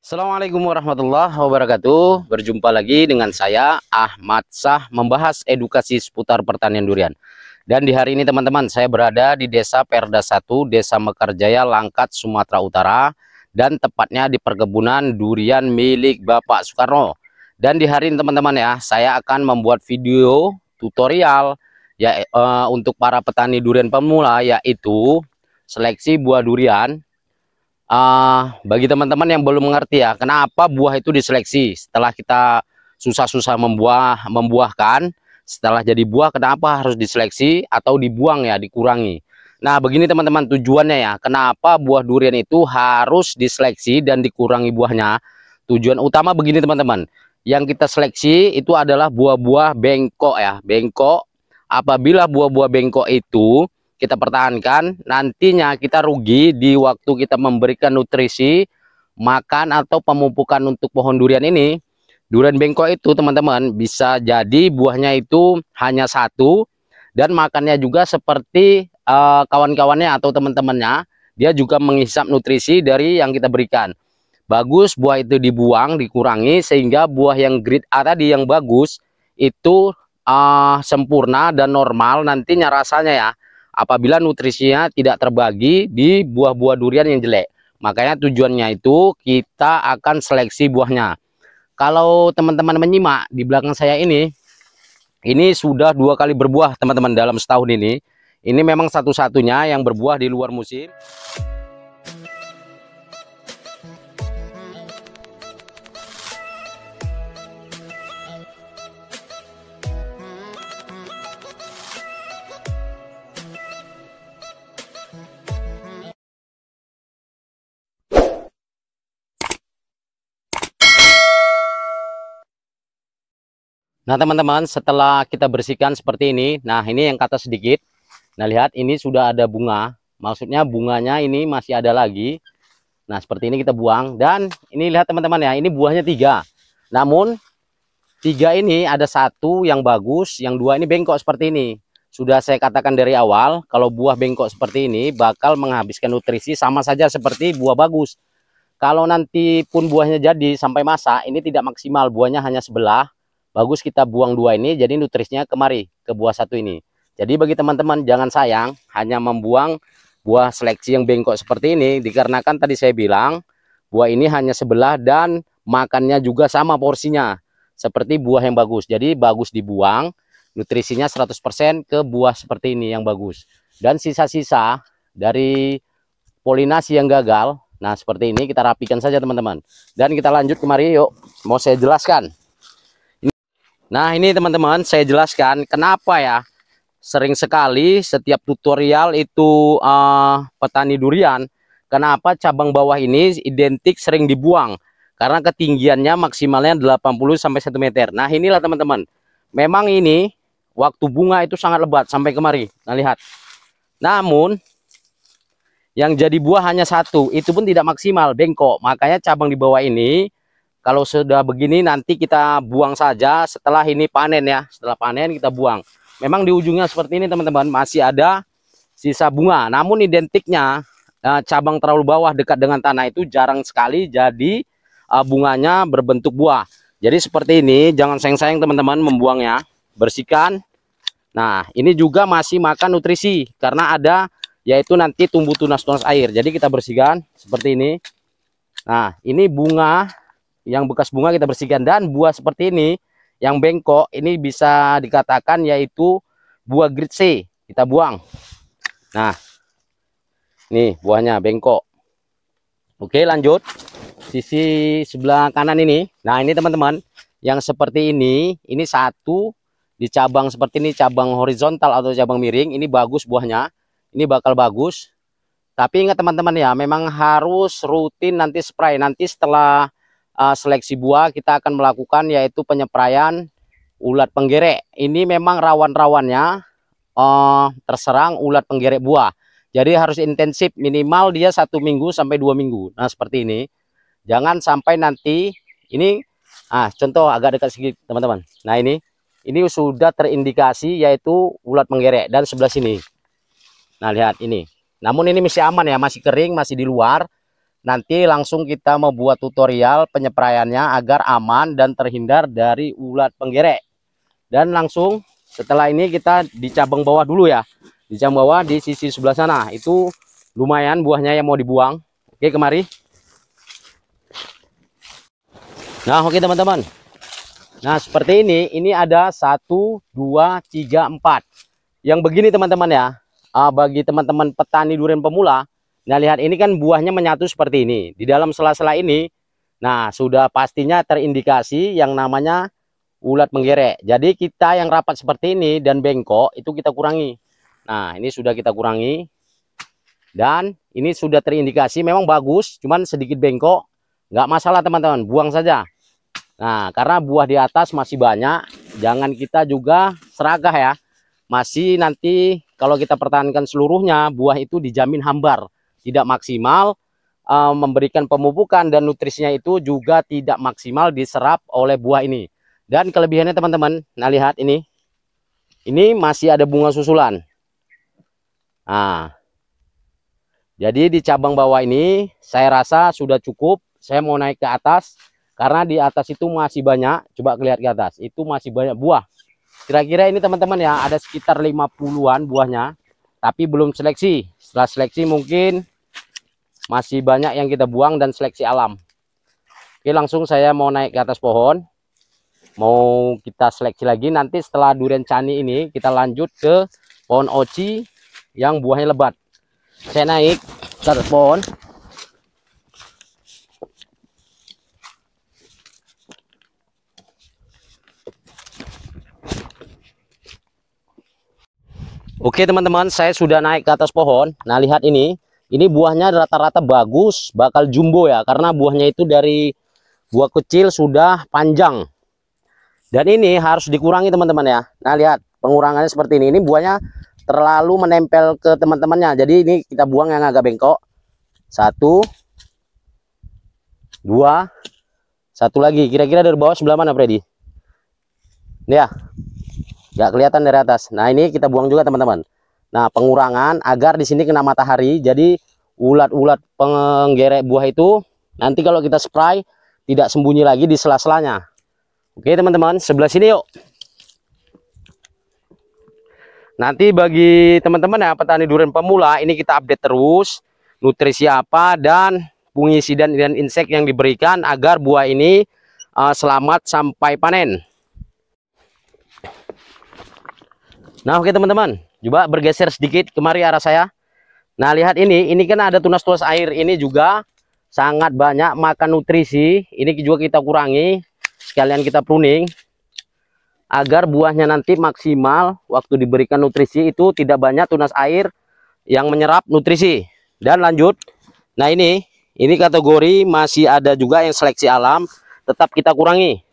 Assalamualaikum warahmatullahi wabarakatuh. Berjumpa lagi dengan saya Ahmad Sah membahas edukasi seputar pertanian durian. Dan di hari ini teman-teman, saya berada di Desa Perda 1, Desa Mekarjaya, Langkat, Sumatera Utara, dan tepatnya di perkebunan durian milik Bapak Soekarno. Dan di hari ini teman-teman ya, saya akan membuat video tutorial ya untuk para petani durian pemula, yaitu seleksi buah durian. Bagi teman-teman yang belum mengerti ya, kenapa buah itu diseleksi setelah kita susah-susah membuahkan, setelah jadi buah kenapa harus diseleksi atau dibuang ya, dikurangi. Nah, begini teman-teman tujuannya ya, kenapa buah durian itu harus diseleksi dan dikurangi buahnya. Tujuan utama begini teman-teman, yang kita seleksi itu adalah buah-buah bengkok ya, bengkok. Apabila buah-buah bengkok itu kita pertahankan, nantinya kita rugi di waktu kita memberikan nutrisi, makan atau pemupukan untuk pohon durian ini. Durian bengkok itu teman-teman bisa jadi buahnya itu hanya satu, dan makannya juga seperti kawan-kawannya atau teman-temannya, dia juga menghisap nutrisi dari yang kita berikan. Bagus buah itu dibuang, dikurangi, sehingga buah yang grade A tadi yang bagus itu sempurna dan normal nantinya rasanya ya, apabila nutrisinya tidak terbagi di buah-buah durian yang jelek. Makanya tujuannya itu kita akan seleksi buahnya. Kalau teman-teman menyimak di belakang saya ini sudah 2 kali berbuah teman-teman dalam setahun ini. Ini memang satu-satunya yang berbuah di luar musim. Nah teman-teman, setelah kita bersihkan seperti ini, nah ini yang kata sedikit. Nah lihat, ini sudah ada bunga, maksudnya bunganya ini masih ada lagi. Nah seperti ini kita buang, dan ini lihat teman-teman ya, ini buahnya 3. Namun 3 ini ada 1 yang bagus, yang 2 ini bengkok seperti ini. Sudah saya katakan dari awal, kalau buah bengkok seperti ini bakal menghabiskan nutrisi, sama saja seperti buah bagus. Kalau nanti pun buahnya jadi sampai masa, ini tidak maksimal, buahnya hanya sebelah. Bagus kita buang 2 ini, jadi nutrisinya kemari ke buah 1 ini. Jadi bagi teman-teman jangan sayang hanya membuang buah seleksi yang bengkok seperti ini, dikarenakan tadi saya bilang buah ini hanya sebelah dan makannya juga sama porsinya seperti buah yang bagus. Jadi bagus dibuang, nutrisinya 100% ke buah seperti ini yang bagus. Dan sisa-sisa dari polinasi yang gagal, nah seperti ini kita rapikan saja teman-teman. Dan kita lanjut kemari, yuk mau saya jelaskan. Nah ini teman-teman saya jelaskan kenapa ya sering sekali setiap tutorial itu petani durian, kenapa cabang bawah ini identik sering dibuang, karena ketinggiannya maksimalnya 80 sampai 1 meter. Nah inilah teman-teman, memang ini waktu bunga itu sangat lebat sampai kemari. Nah lihat, namun yang jadi buah hanya 1, itu pun tidak maksimal, bengkok. Makanya cabang di bawah ini kalau sudah begini nanti kita buang saja setelah ini panen ya. Setelah panen kita buang. Memang di ujungnya seperti ini teman-teman, masih ada sisa bunga. Namun identiknya cabang terlalu bawah dekat dengan tanah itu jarang sekali jadi bunganya berbentuk buah. Jadi seperti ini, jangan sayang-sayang teman-teman membuangnya. Bersihkan. Nah ini juga masih makan nutrisi karena ada yaitu nanti tumbuh tunas-tunas air. Jadi kita bersihkan seperti ini. Nah ini bunga, yang bekas bunga kita bersihkan, dan buah seperti ini yang bengkok ini bisa dikatakan yaitu buah grade C, kita buang. Nah ini buahnya bengkok. Oke lanjut sisi sebelah kanan ini. Nah ini teman-teman yang seperti ini 1 di cabang seperti ini, cabang horizontal atau cabang miring, ini bagus buahnya, ini bakal bagus. Tapi ingat teman-teman ya, memang harus rutin nanti spray. Nanti setelah seleksi buah kita akan melakukan yaitu penyepraian ulat penggerek. Ini memang rawan-rawannya terserang ulat penggerek buah. Jadi harus intensif, minimal dia 1 minggu sampai 2 minggu. Nah seperti ini, jangan sampai nanti ini contoh agak dekat sedikit teman-teman. Nah ini sudah terindikasi yaitu ulat penggerek, dan sebelah sini. Nah lihat ini, namun ini masih aman ya, masih kering, masih di luar. nanti langsung kita membuat tutorial penyepraiannya agar aman dan terhindar dari ulat penggerek. Dan langsung setelah ini kita di cabang bawah dulu ya. Di cabang bawah di sisi sebelah sana. Itu lumayan buahnya yang mau dibuang. Oke, kemari. Nah, oke teman-teman. Nah, seperti ini ada 1, 2, 3, 4. Yang begini teman-teman ya. Bagi teman-teman petani durian pemula, nah lihat ini kan buahnya menyatu seperti ini. Di dalam sela-sela ini, nah sudah pastinya terindikasi yang namanya ulat penggerek. Jadi kita yang rapat seperti ini dan bengkok itu kita kurangi. Nah, ini sudah kita kurangi. Dan ini sudah terindikasi memang bagus, cuman sedikit bengkok. Nggak masalah teman-teman, buang saja. Nah, karena buah di atas masih banyak, jangan kita juga seragah ya. Masih nanti kalau kita pertahankan seluruhnya, buah itu dijamin hambar, tidak maksimal, memberikan pemupukan dan nutrisinya itu juga tidak maksimal diserap oleh buah ini. Dan kelebihannya teman-teman, nah lihat ini masih ada bunga susulan. Nah, jadi di cabang bawah ini saya rasa sudah cukup. Saya mau naik ke atas. Karena di atas itu masih banyak, coba lihat ke atas, itu masih banyak buah. Kira-kira ini teman-teman ya, ada sekitar 50-an buahnya, tapi belum seleksi. Setelah seleksi mungkin masih banyak yang kita buang dan seleksi alam. Oke, langsung saya mau naik ke atas pohon. Mau kita seleksi lagi, nanti setelah durian cani ini, kita lanjut ke pohon oci yang buahnya lebat. Saya naik ke atas pohon. Oke teman-teman, saya sudah naik ke atas pohon. Nah lihat ini buahnya rata-rata bagus, bakal jumbo ya, karena buahnya itu dari buah kecil sudah panjang. Dan ini harus dikurangi teman-teman ya. Nah lihat pengurangannya seperti ini buahnya terlalu menempel ke teman-temannya. Jadi ini kita buang yang agak bengkok. 1, 2, 1 lagi. Kira-kira dari bawah sebelah mana Freddy? Ini ya. Nggak kelihatan dari atas. Nah ini kita buang juga teman-teman. Nah pengurangan agar di sini kena matahari, jadi ulat-ulat penggerek buah itu nanti kalau kita spray tidak sembunyi lagi di sela-selanya. Oke teman-teman, sebelah sini yuk. Nanti bagi teman-teman ya petani durian pemula, ini kita update terus nutrisi apa dan fungisida dan insek yang diberikan agar buah ini selamat sampai panen. Nah oke teman-teman, coba bergeser sedikit kemari arah saya. Nah lihat ini kan ada tunas-tunas air, ini juga sangat banyak makan nutrisi. Ini juga kita kurangi, sekalian kita pruning agar buahnya nanti maksimal waktu diberikan nutrisi itu tidak banyak tunas air yang menyerap nutrisi. Dan lanjut, nah ini kategori masih ada juga yang seleksi alam, tetap kita kurangi.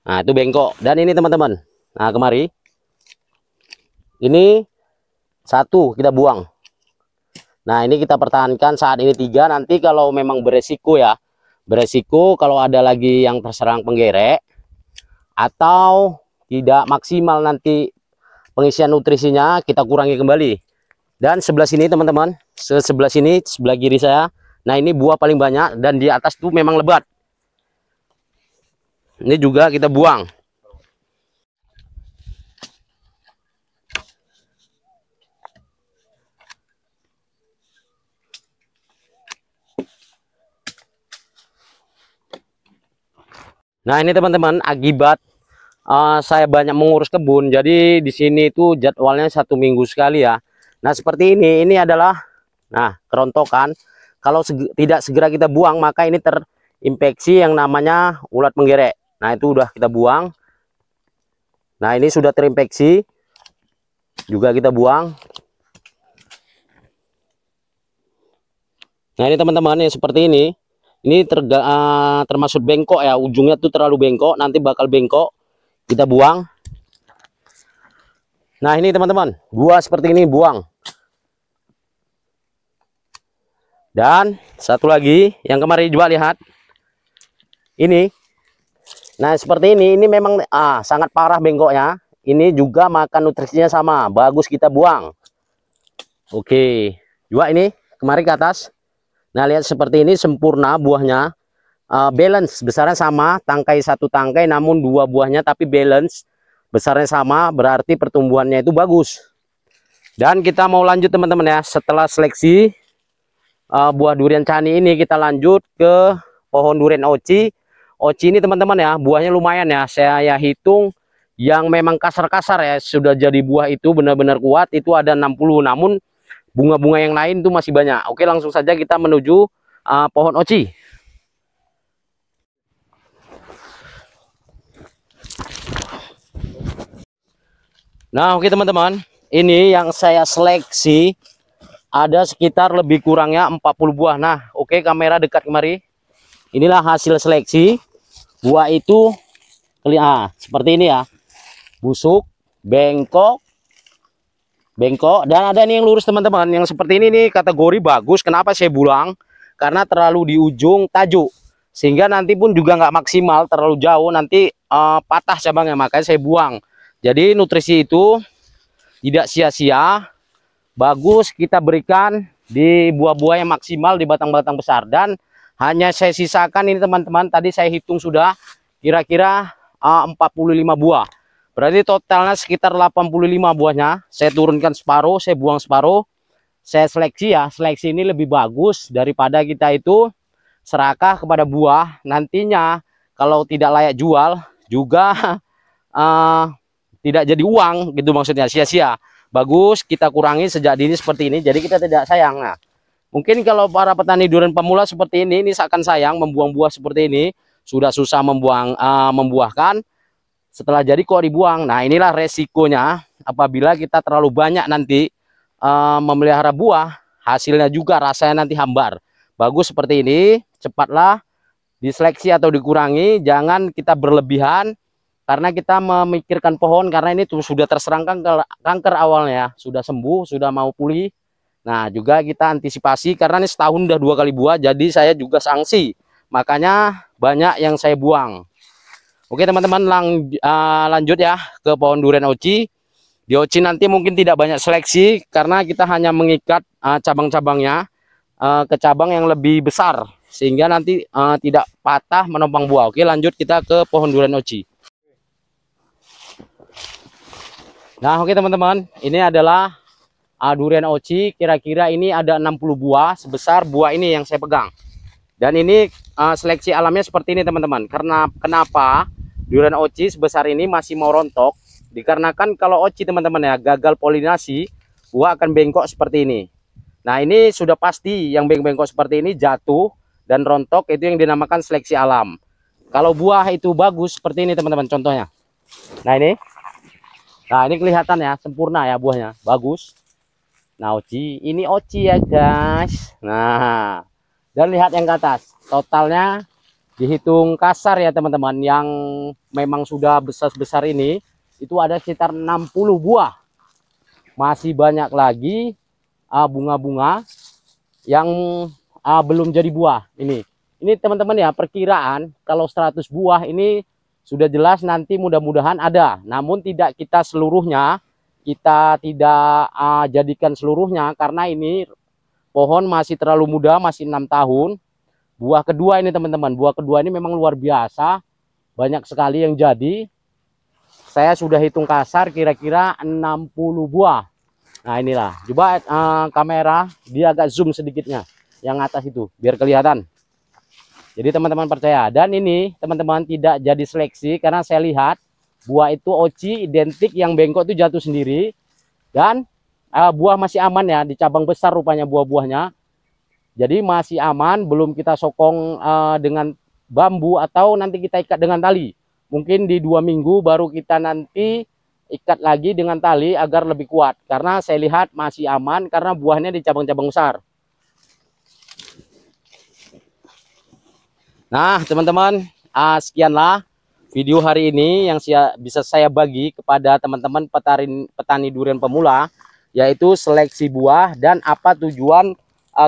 Nah itu bengkok. Dan ini teman-teman, nah kemari. Ini 1 kita buang. Nah ini kita pertahankan saat ini 3. Nanti kalau memang beresiko ya, beresiko kalau ada lagi yang terserang penggerek atau tidak maksimal nanti pengisian nutrisinya, kita kurangi kembali. Dan sebelah sini teman-teman, sebelah sini, sebelah kiri saya, nah ini buah paling banyak dan di atas tuh memang lebat. Ini juga kita buang. Nah ini teman-teman, akibat saya banyak mengurus kebun, jadi di sini itu jadwalnya 1 minggu sekali ya. Nah seperti ini adalah kerontokan. Kalau tidak segera kita buang, maka ini terinfeksi yang namanya ulat penggerek. Nah itu udah kita buang. Nah ini sudah terinfeksi, juga kita buang. Nah ini teman-teman, yang seperti ini termasuk bengkok ya, ujungnya tuh terlalu bengkok, nanti bakal bengkok, kita buang. Nah ini teman-teman, buah seperti ini buang. Dan satu lagi yang kemarin juga lihat ini. Nah seperti ini memang sangat parah bengkoknya. Ini juga makan nutrisinya sama, bagus kita buang. Oke, juga ini kemarin ke atas. Nah, lihat seperti ini sempurna buahnya. Balance, besarnya sama, tangkai satu tangkai namun dua buahnya tapi balance, besarnya sama, berarti pertumbuhannya itu bagus. Dan kita mau lanjut teman-teman ya, setelah seleksi buah durian cani ini kita lanjut ke pohon durian oci. Oci ini teman-teman ya, buahnya lumayan ya, saya hitung yang memang kasar-kasar ya, sudah jadi buah itu benar-benar kuat itu ada 60, namun bunga-bunga yang lain itu masih banyak. Oke, langsung saja kita menuju pohon oci. Nah, oke teman-teman, ini yang saya seleksi ada sekitar lebih kurangnya 40 buah. Nah, oke, kamera dekat kemari. Inilah hasil seleksi. Buah itu seperti ini ya. Busuk, bengkok, dan ada nih yang lurus teman-teman. Yang seperti ini nih kategori bagus. Kenapa saya buang? Karena terlalu di ujung tajuk. Sehingga nanti pun juga nggak maksimal, terlalu jauh nanti patah cabangnya, makanya saya buang. Jadi nutrisi itu tidak sia-sia, bagus kita berikan di buah-buah yang maksimal di batang-batang besar. Dan hanya saya sisakan ini teman-teman, tadi saya hitung sudah kira-kira 45 buah. Berarti totalnya sekitar 85 buahnya. Saya turunkan separuh, saya buang separuh. Saya seleksi ya, seleksi ini lebih bagus daripada kita itu serakah kepada buah. Nantinya kalau tidak layak jual juga tidak jadi uang gitu, maksudnya sia-sia. Bagus kita kurangi sejak dini seperti ini, jadi kita tidak sayang. Nah, mungkin kalau para petani durian pemula seperti ini akan sayang membuang buah seperti ini. Sudah susah membuahkan, setelah jadi kok dibuang. Nah, inilah resikonya apabila kita terlalu banyak nanti memelihara buah, hasilnya juga rasanya nanti hambar. Bagus seperti ini, cepatlah diseleksi atau dikurangi, jangan kita berlebihan. Karena kita memikirkan pohon, karena ini tuh sudah terserang kanker awalnya, sudah sembuh, sudah mau pulih. Nah, juga kita antisipasi karena ini setahun udah 2 kali buah, jadi saya juga sanksi. Makanya banyak yang saya buang. Oke teman-teman, lanjut ya ke pohon durian oci. Di oci nanti mungkin tidak banyak seleksi karena kita hanya mengikat cabang-cabangnya ke cabang yang lebih besar sehingga nanti tidak patah menopang buah. Oke, lanjut kita ke pohon durian oci. Nah, oke teman-teman, ini adalah durian oci. Kira-kira ini ada 60 buah sebesar buah ini yang saya pegang. Dan ini seleksi alamnya seperti ini teman-teman. Karena kenapa durian oci sebesar ini masih mau rontok? Dikarenakan kalau oci teman-teman ya gagal polinasi, buah akan bengkok seperti ini. Nah, ini sudah pasti yang bengkok seperti ini jatuh dan rontok, itu yang dinamakan seleksi alam. Kalau buah itu bagus seperti ini teman-teman contohnya. Nah, ini kelihatan ya, sempurna ya buahnya, bagus. Nah, ini oci ya guys. Nah, dan lihat yang ke atas, totalnya dihitung kasar ya teman-teman, yang memang sudah besar-besar ini, itu ada sekitar 60 buah. Masih banyak lagi bunga-bunga yang belum jadi buah. Ini teman-teman ya, perkiraan kalau 100 buah ini sudah jelas nanti mudah-mudahan ada, namun tidak kita seluruhnya, kita tidak jadikan seluruhnya karena ini pohon masih terlalu muda, masih 6 tahun. Buah kedua ini teman-teman, buah kedua ini memang luar biasa, banyak sekali yang jadi. Saya sudah hitung kasar kira-kira 60 buah. Nah, inilah, coba kamera dia agak zoom sedikitnya yang atas itu biar kelihatan. Jadi teman-teman percaya. Dan ini teman-teman tidak jadi seleksi karena saya lihat buah itu oci identik, yang bengkok itu jatuh sendiri. Dan buah masih aman ya, di cabang besar rupanya buah-buahnya. Jadi masih aman, belum kita sokong dengan bambu atau nanti kita ikat dengan tali. Mungkin di 2 minggu baru kita nanti ikat lagi dengan tali agar lebih kuat. Karena saya lihat masih aman karena buahnya di cabang-cabang besar. Nah teman-teman, sekianlah video hari ini yang bisa saya bagi kepada teman-teman petani durian pemula, yaitu seleksi buah dan apa tujuan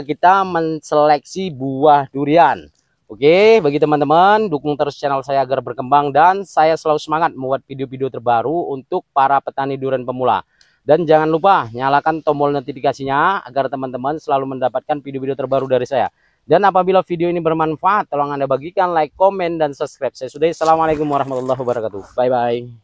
kita menseleksi buah durian. Oke, bagi teman-teman, dukung terus channel saya agar berkembang, dan saya selalu semangat membuat video-video terbaru untuk para petani durian pemula. Dan jangan lupa nyalakan tombol notifikasinya agar teman-teman selalu mendapatkan video-video terbaru dari saya. Dan apabila video ini bermanfaat, tolong Anda bagikan, like, komen, dan subscribe. Saya sudahi. Assalamualaikum warahmatullahi wabarakatuh. Bye-bye.